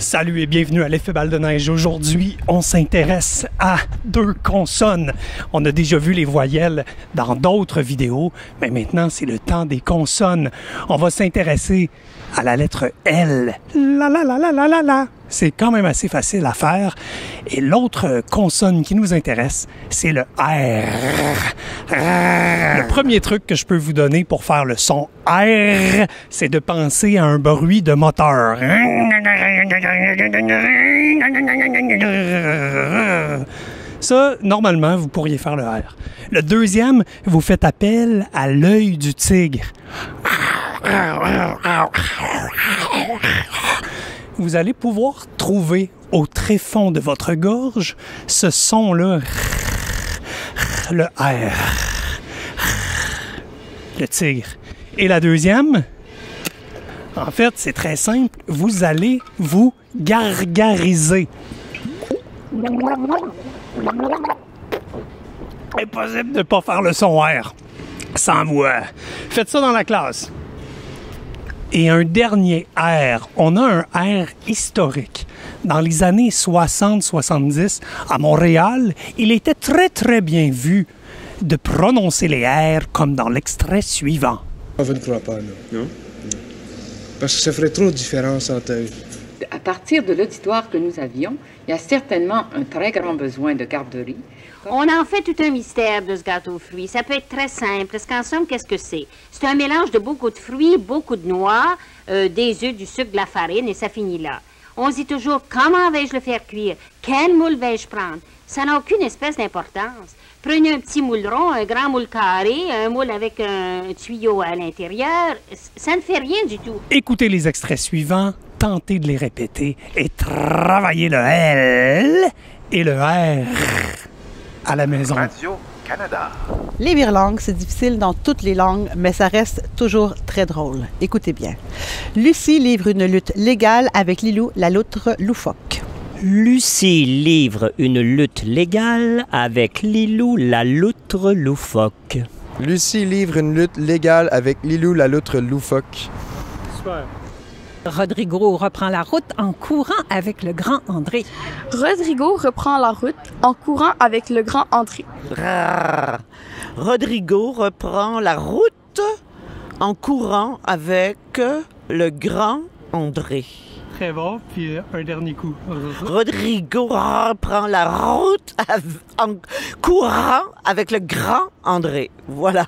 Salut et bienvenue à l'effet balle de neige. Aujourd'hui, on s'intéresse à deux consonnes. On a déjà vu les voyelles dans d'autres vidéos, mais maintenant, c'est le temps des consonnes. On va s'intéresser à la lettre L. La la la la la la la. C'est quand même assez facile à faire. Et l'autre consonne qui nous intéresse, c'est le R. Le premier truc que je peux vous donner pour faire le son R, c'est de penser à un bruit de moteur. Ça, normalement, vous pourriez faire le R. Le deuxième, vous faites appel à l'œil du tigre. Vous allez pouvoir trouver au tréfonds de votre gorge ce son-là, le R, le tigre. Et la deuxième, en fait, c'est très simple, vous allez vous gargariser. Impossible de ne pas faire le son R sans voix. Faites ça dans la classe. Et un dernier R. On a un R historique. Dans les années 60-70, à Montréal, il était très bien vu de prononcer les R comme dans l'extrait suivant. Je ne crois pas, non. Non? Parce que ça ferait trop de différence entre eux. À partir de l'auditoire que nous avions, il y a certainement un très grand besoin de garderie. On en fait tout un mystère de ce gâteau aux fruits. Ça peut être très simple, parce qu'en somme, qu'est-ce que c'est? C'est un mélange de beaucoup de fruits, beaucoup de noix, des œufs, du sucre, de la farine, et ça finit là. On se dit toujours, comment vais-je le faire cuire? Quel moule vais-je prendre? Ça n'a aucune espèce d'importance. Prenez un petit moule rond, un grand moule carré, un moule avec un tuyau à l'intérieur. Ça ne fait rien du tout. Écoutez les extraits suivants, tentez de les répéter et travaillez le L et le R à la maison. Radio-Canada. Les virlangues, c'est difficile dans toutes les langues, mais ça reste toujours très drôle. Écoutez bien. Lucie livre une lutte légale avec Lilou, la loutre loufoque. Lucie livre une lutte légale avec Lilou, la loutre loufoque. Lucie livre une lutte légale avec Lilou, la loutre loufoque. Super. Rodrigo reprend la route en courant avec le grand André. Rodrigo reprend la route en courant avec le grand André. Rodrigo reprend la route en courant avec le grand André. Très bon, puis un dernier coup. Rodrigo reprend la route en courant avec le grand André. Voilà.